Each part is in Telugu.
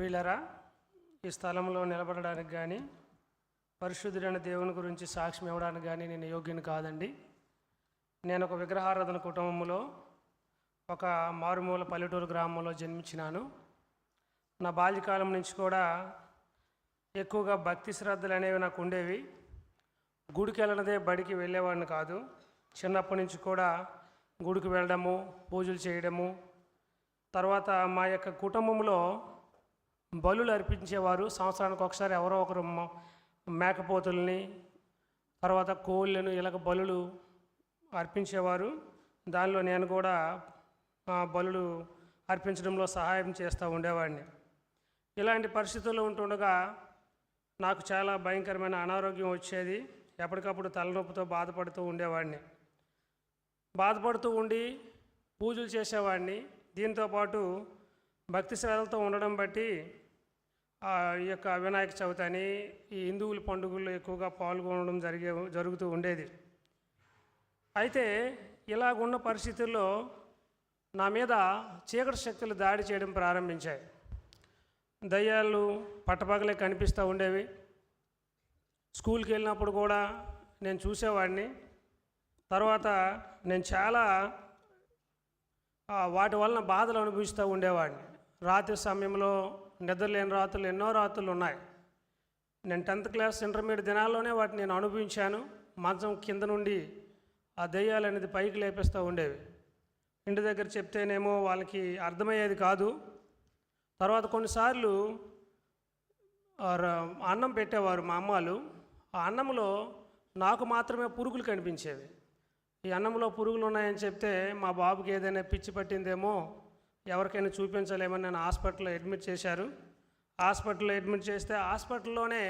ప్రియులరా, ఈ స్థలంలో నిలబడడానికి కానీ పరిశుద్ధుడైన దేవుని గురించి సాక్ష్యం ఇవ్వడానికి కానీ నేను యోగ్యుని కాదండి. నేను ఒక విగ్రహారాధన కుటుంబంలో ఒక మారుమూల పల్లెటూరు గ్రామంలో జన్మించినాను. నా బాల్యకాలం నుంచి కూడా ఎక్కువగా భక్తి శ్రద్ధలు అనేవి నాకు ఉండేవి. గుడికి వెళ్ళినదే బడికి వెళ్ళేవాడిని కాదు. చిన్నప్పటి నుంచి కూడా గుడికి వెళ్ళడము, పూజలు చేయడము. తర్వాత మా యొక్క కుటుంబంలో బలులు అర్పించేవారు. సంవత్సరానికి ఒకసారి ఎవరో ఒకరు మేకపోతుల్ని, తర్వాత కోళ్ళను ఇలాగ బలులు అర్పించేవారు. దానిలో నేను కూడా బలులు అర్పించడంలో సహాయం చేస్తూ ఉండేవాడిని. ఇలాంటి పరిస్థితుల్లో ఉంటుండగా నాకు చాలా భయంకరమైన అనారోగ్యం వచ్చేది. ఎప్పటికప్పుడు తలనొప్పితో బాధపడుతూ ఉండేవాడిని. బాధపడుతూ ఉండి పూజలు చేసేవాడిని. దీంతోపాటు భక్తి శ్రద్ధలతో ఉండడం బట్టి ఈ యొక్క వినాయక చవితి అని ఈ హిందువుల పండుగల్లో ఎక్కువగా పాల్గొనడం జరుగుతూ ఉండేది. అయితే ఇలాగున్న పరిస్థితుల్లో నా మీద చీకటి శక్తులు దాడి చేయడం ప్రారంభించాయి. దయ్యాలు పట్టపగలే కనిపిస్తూ ఉండేవి. స్కూల్కి వెళ్ళినప్పుడు కూడా నేను చూసేవాడిని. తర్వాత నేను చాలా వాటి వలన బాధలు అనుభవిస్తూ ఉండేవాడిని. రాత్రి సమయంలో నిద్రలేని రాత్రులు ఎన్నో రాత్రులు ఉన్నాయి. నేను 10th క్లాస్ ఇంటర్మీడియట్ దినాల్లోనే వాటిని నేను అనుభవించాను. మంచం కింద నుండి ఆ దయ్యాలు అనేది పైకి లేపిస్తూ ఉండేవి. ఇంటి దగ్గర చెప్తేనేమో వాళ్ళకి అర్థమయ్యేది కాదు. తర్వాత కొన్నిసార్లు అన్నం పెట్టేవారు మా అమ్మాలు. ఆ అన్నంలో నాకు మాత్రమే పురుగులు కనిపించేవి. ఈ అన్నంలో పురుగులు ఉన్నాయని చెప్తే మా బాబుకి ఏదైనా పిచ్చి పట్టిందేమో, ఎవరికైనా చూపించలేమని నన్ను హాస్పిటల్లో అడ్మిట్ చేశారు. హాస్పిటల్లో అడ్మిట్ చేస్తే హాస్పిటల్లోనే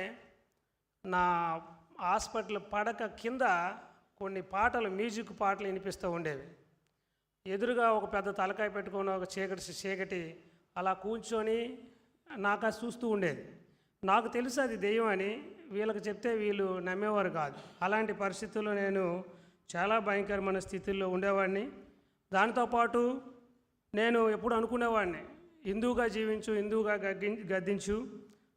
నా హాస్పిటల్ పడక కింద కొన్ని పాటలు, మ్యూజిక్ పాటలు వినిపిస్తూ ఉండేవి. ఎదురుగా ఒక పెద్ద తలకాయ పెట్టుకుని ఒక చీకటి అలా కూర్చొని నాకు అది చూస్తూ ఉండేది. నాకు తెలుసు అది దెయ్యం అని. వీళ్ళకి చెప్తే వీళ్ళు నమ్మేవారు కాదు. అలాంటి పరిస్థితుల్లో నేను చాలా భయంకరమైన స్థితిలో ఉండేవాడిని. దాంతోపాటు నేను ఎప్పుడు అనుకునేవాడిని, హిందువుగా జీవించు, హిందువుగా గద్దించు,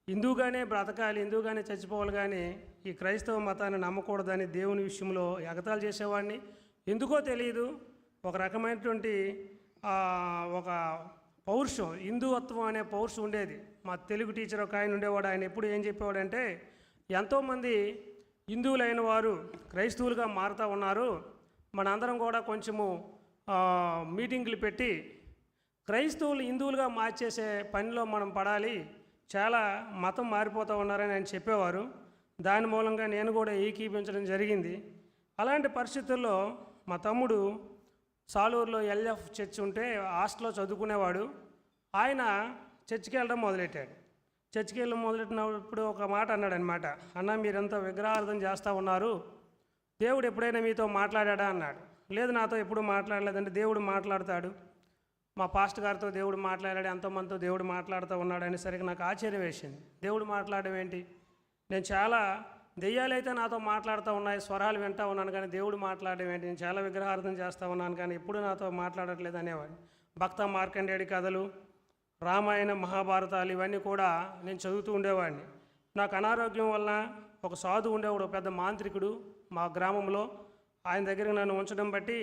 హిందువుగానే బ్రతకాలి, హిందువుగానే చచ్చిపోవాలి, కానీ ఈ క్రైస్తవ మతాన్ని నమ్మకూడదని దేవుని విషయంలో ఎగతాళి చేసేవాడిని. ఎందుకో తెలియదు, ఒక రకమైనటువంటి ఒక పౌరుషం, హిందువత్వం అనే పౌరుషం ఉండేది. మా తెలుగు టీచర్ ఒక ఆయన ఉండేవాడు. ఆయన ఎప్పుడు ఏం చెప్పేవాడంటే, ఎంతోమంది హిందువులైన వారు క్రైస్తవులుగా మారుతూ ఉన్నారు, మనందరం కూడా కొంచెము మీటింగులు పెట్టి క్రైస్తవులు హిందువులుగా మార్చేసే పనిలో మనం పడాలి, చాలా మతం మారిపోతూ ఉన్నారని ఆయన చెప్పేవారు. దాని మూలంగా నేను కూడా ఏకీపించడం జరిగింది. అలాంటి పరిస్థితుల్లో మా తమ్ముడు సాలూరులో ఎల్ఎఫ్ చర్చ్ ఉంటే హాస్టల్లో చదువుకునేవాడు. ఆయన చర్చికి వెళ్ళడం మొదలెట్టాడు. చర్చికి వెళ్ళి మొదలెట్టినప్పుడు ఒక మాట అన్నాడు అనమాట, అన్న మీరంతా విగ్రహార్థం చేస్తూ ఉన్నారు, దేవుడు ఎప్పుడైనా మీతో మాట్లాడా అన్నాడు. లేదు, నాతో ఎప్పుడు మాట్లాడలేదంటే. దేవుడు మాట్లాడతాడు, మా పాస్టర్ గారితో దేవుడు మాట్లాడాడు, ఎంతోమందితో దేవుడు మాట్లాడుతూ ఉన్నాడు అనేసరికి నాకు ఆశ్చర్యం వేసింది. దేవుడు మాట్లాడడం ఏంటి? నేను చాలా దెయ్యాలైతే నాతో మాట్లాడుతూ ఉన్నాయి, స్వరాలు వింటూ ఉన్నాను, కానీ దేవుడు మాట్లాడడం ఏంటి? నేను చాలా విగ్రహార్థం చేస్తూ ఉన్నాను, కానీ ఎప్పుడు నాతో మాట్లాడట్లేదు అనేవాడిని. భక్త మార్కండేయుడి కథలు, రామాయణ మహాభారతాలు ఇవన్నీ కూడా నేను చదువుతూ ఉండేవాడిని. నాకు అనారోగ్యం వల్ల ఒక సాధువు ఉండేవాడు, పెద్ద మాంత్రికుడు మా గ్రామంలో. ఆయన దగ్గరికి నన్ను ఉంచడం బట్టి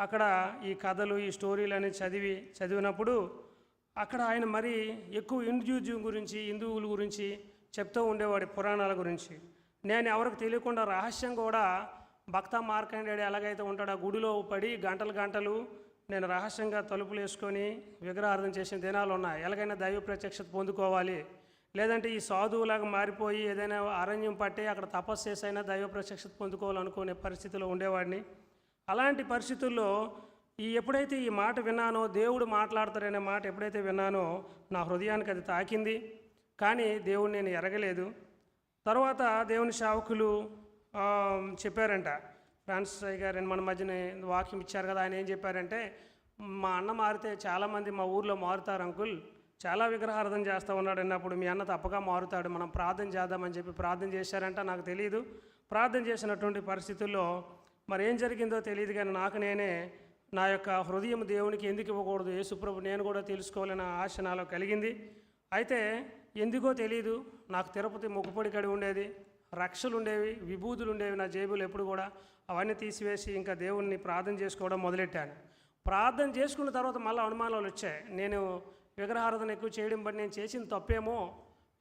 అక్కడ ఈ కథలు, ఈ స్టోరీలు అని చదివినప్పుడు అక్కడ ఆయన మరి ఎక్కువ హిందూయిజం గురించి, హిందువుల గురించి చెప్తూ ఉండేవాడు, పురాణాల గురించి. నేను ఎవరికి తెలియకుండా రహస్యం కూడా భక్త మార్కండేయుడు ఎలాగైతే ఉంటాడో ఆ గుడిలో పడి గంటలు నేను రహస్యంగా తలుపులు వేసుకొని విగ్రహార్థం చేసిన దినాలు ఉన్నాయి. ఎలాగైనా దైవ ప్రత్యక్షత పొందుకోవాలి, లేదంటే ఈ సాధువులాగా మారిపోయి ఏదైనా అరణ్యం పట్టి అక్కడ తపస్సు చేసైనా దైవ ప్రత్యక్షత పొందుకోవాలనుకునే పరిస్థితిలో ఉండేవాడిని. అలాంటి పరిస్థితుల్లో ఎప్పుడైతే ఈ మాట విన్నానో, దేవుడు మాట్లాడతారనే మాట ఎప్పుడైతే విన్నానో నా హృదయానికి అది తాకింది. కానీ దేవుడు నేను ఎరగలేదు. తర్వాత దేవుని సేవకులు చెప్పారంట, ఫ్రాన్సిస్ అయ్య గారు మన మధ్యన వాక్యం ఇచ్చారు కదా, ఆయన ఏం చెప్పారంటే, మా అన్న మారితే చాలామంది మా ఊర్లో మారుతారు అంకుల్, చాలా విగ్రహార్థం చేస్తూ ఉన్నాడు అన్నప్పుడు మీ అన్న తప్పగా మారుతాడు, మనం ప్రార్థన చేద్దామని చెప్పి ప్రార్థన చేశారంట. నాకు తెలియదు. ప్రార్థన చేసినటువంటి పరిస్థితుల్లో మరి ఏం జరిగిందో తెలియదు, కానీ నాకు నేనే నా యొక్క హృదయం దేవునికి ఎందుకు ఇవ్వకూడదు, యేసుప్రభు నేను కూడా తెలుసుకోవాలనే ఆశ నాలో కలిగింది. అయితే ఎందుకో తెలియదు, నాకు తిరుపతి మొక్కుపొడి కడి ఉండేది, రక్షలు ఉండేవి, విభూతులు ఉండేవి నా జేబులు ఎప్పుడు కూడా. అవన్నీ తీసివేసి ఇంకా దేవుణ్ణి ప్రార్థన చేసుకోవడం మొదలెట్టాను. ప్రార్థన చేసుకున్న తర్వాత మళ్ళీ అనుమానాలు వచ్చాయి. నేను విగ్రహారాధన ఎక్కువ చేయడం బట్టి నేను చేసిన తప్పేమో,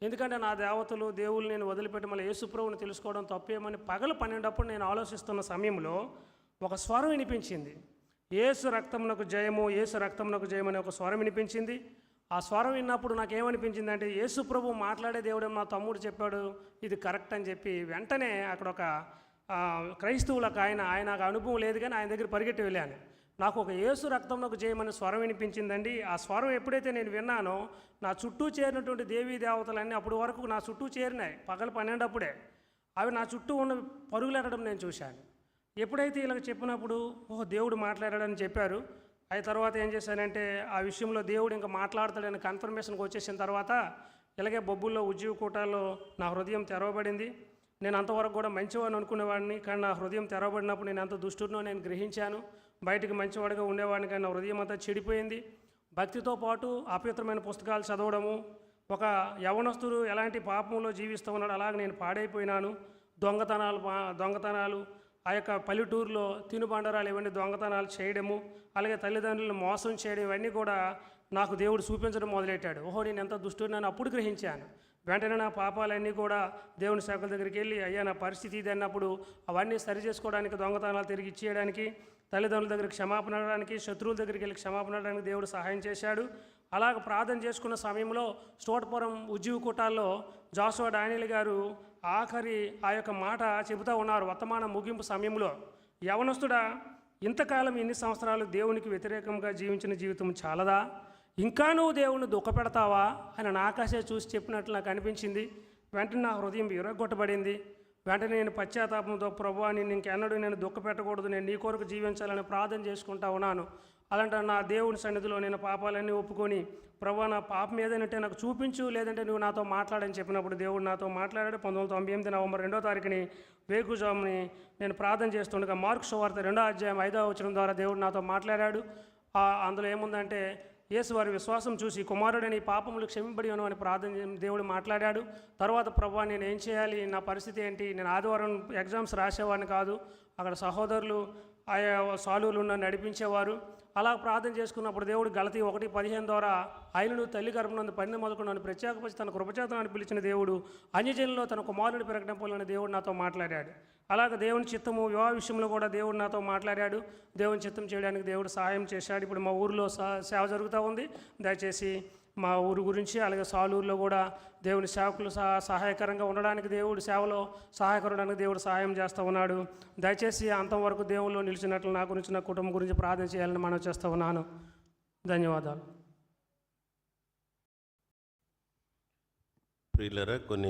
ఎందుకంటే నా దేవతలు దేవుళ్ళు నేను వదిలిపెట్టి మళ్ళీ యేసుప్రభుని తెలుసుకోవడం తప్పేమని పగలు 12 నేను ఆలోచిస్తున్న సమయంలో ఒక స్వరం వినిపించింది. యేసు రక్తమునకు జయము, యేసు రక్తమునకు జయమని ఒక స్వరం వినిపించింది. ఆ స్వరం విన్నప్పుడు నాకేమనిపించింది అంటే, యేసు ప్రభు మాట్లాడే దేవుడు మా తమ్ముడు చెప్పాడు, ఇది కరెక్ట్ అని చెప్పి వెంటనే అక్కడ ఒక క్రైస్తవులకు ఆయనకు అనుభవం లేదు కానీ ఆయన దగ్గర పరిగెట్టి వెళ్ళాను. నాకు ఒక యేసు రక్తంలోకి చేయమని స్వరం వినిపించిందండి. ఆ స్వరం ఎప్పుడైతే నేను విన్నానో నా చుట్టూ చేరినటువంటి దేవీ దేవతలన్నీ అప్పటి వరకు నా చుట్టూ చేరినాయి. పగలు 12 అప్పుడే అవి నా చుట్టూ ఉన్న పరుగులెట్టడం నేను చూశాను. ఎప్పుడైతే ఇలా చెప్పినప్పుడు ఓహో దేవుడు మాట్లాడాడని చెప్పారు. అయిన తర్వాత ఏం చేశానంటే ఆ విషయంలో దేవుడు ఇంకా మాట్లాడతాడని కన్ఫర్మేషన్కి వచ్చేసిన తర్వాత ఇలాగే బొబ్బుల్లో ఉద్యోగ కూటాల్లో నా హృదయం తెరవబడింది. నేను అంతవరకు కూడా మంచివాడిని అనుకునేవాడిని, కానీ నా హృదయం తెరవబడినప్పుడు నేను ఎంత దుష్టుడినో నేను గ్రహించాను. బయటికి మంచివాడిగా ఉండేవాడిని కానీ నా హృదయం అంతా చెడిపోయింది. భక్తితో పాటు అపవిత్రమైన పుస్తకాలు చదవడము, ఒక యవనస్తుడు ఎలాంటి పాపంలో జీవిస్తూ ఉన్నాడు అలాగే నేను పాడైపోయినాను. దొంగతనాలు ఆ యొక్క పల్లెటూరులో తినుబండరాలు ఇవన్నీ దొంగతనాలు చేయడము, అలాగే తల్లిదండ్రులను మోసం చేయడం, ఇవన్నీ కూడా నాకు దేవుడు చూపించడం మొదలెట్టాడు. ఓహో నేను ఎంత దుష్టుడు అని అప్పుడు గ్రహించాను. వెంటనే నా పాపాలన్నీ కూడా దేవుని సేవకుల దగ్గరికి వెళ్ళి అయ్యా నా పరిస్థితి ఇది అన్నప్పుడు అవన్నీ సరి చేసుకోవడానికి, దొంగతనాలు తిరిగి ఇచ్చేయడానికి, తల్లిదండ్రుల దగ్గరికి క్షమాపణ అడగడానికి, శత్రువుల దగ్గరికి వెళ్ళి క్షమాపణ అడగడానికి దేవుడు సహాయం చేశాడు. అలాగ ప్రార్థన చేసుకున్న సమయంలో స్టోటపురం ఉద్యోగ కూటాల్లో జాషువా డానియల్ గారు ఆఖరి ఆ యొక్క మాట చెబుతూ ఉన్నారు వర్తమాన ముగింపు సమయంలో. యవనస్తుడా, ఇంతకాలం ఇన్ని సంవత్సరాలు దేవునికి వ్యతిరేకంగా జీవించిన జీవితం చాలదా? ఇంకా నువ్వు దేవుణ్ణి దుఃఖపెడతావా అని నా ఆకాశే చూసి చెప్పినట్లు నాకు అనిపించింది. వెంటనే నా హృదయం విరగొట్టబడింది. వెంటనే నేను పశ్చాత్తాపంతో ప్రభువా నేను ఇంకెన్నడూ నేను దుఃఖపెట్టకూడదు, నేను నీ కొరకు జీవించాలని ప్రార్థన చేసుకుంటా ఉన్నాను. అలాంటి నా దేవుని సన్నిధిలో నేను పాపాలన్నీ ఒప్పుకొని ప్రభువా నా పాపం ఏదైనా నాకు చూపించు, లేదంటే నువ్వు నాతో మాట్లాడని చెప్పినప్పుడు దేవుడు నాతో మాట్లాడాడు. 1998 నవంబర్ 2వ తారీఖుని వేకుజాముని నేను ప్రార్థన చేస్తుండగా మార్కు సువార్త 2వ అధ్యాయం 5వ వచనం ద్వారా దేవుడు నాతో మాట్లాడాడు. అందులో ఏముందంటే యేసు వారి విశ్వాసం చూసి కుమారుడని పాపములు క్షమింపడి అని ప్రార్థన దేవుడు మాట్లాడాడు. తర్వాత ప్రభువా నేను ఏం చేయాలి, నా పరిస్థితి ఏంటి? నేను ఆదివారం ఎగ్జామ్స్ రాసేవాడిని కాదు, అక్కడ సహోదరులు ఆయా సాలువులు నన్ను నడిపించేవారు. అలా ప్రార్థన చేసుకున్నప్పుడు దేవుడు గలతీ 1:15 ద్వారా ఆయనను తల్లి గర్భనందు పడిన మొదలుకొని నన్ను ప్రత్యేకపరిచి తన కృపచేతనాన్ని పిలిచిన దేవుడు అన్యజనుల్లో తన కుమారుని పెరగడం పోలని దేవుడు నాతో మాట్లాడాడు. అలాగే దేవుని చిత్తము వివాహ విషయంలో కూడా దేవుడు నాతో మాట్లాడాడు. దేవుని చిత్తం చేయడానికి దేవుడు సహాయం చేశాడు. ఇప్పుడు మా ఊరిలో సేవ జరుగుతూ ఉంది. దయచేసి మా ఊరు గురించి అలాగే సాలూరులో కూడా దేవుని సేవకులు సహాయకరంగా ఉండడానికి దేవుడు సేవలో సహాయకరడానికి దేవుడు సహాయం చేస్తూ ఉన్నాడు. దయచేసి అంతం వరకు దేవుల్లో నిలిచినట్లు నా గురించి నా కుటుంబం గురించి ప్రార్థన చేయాలని మనం చేస్తూ ఉన్నాను. ధన్యవాదాలు. ప్రియులరా, కొన్ని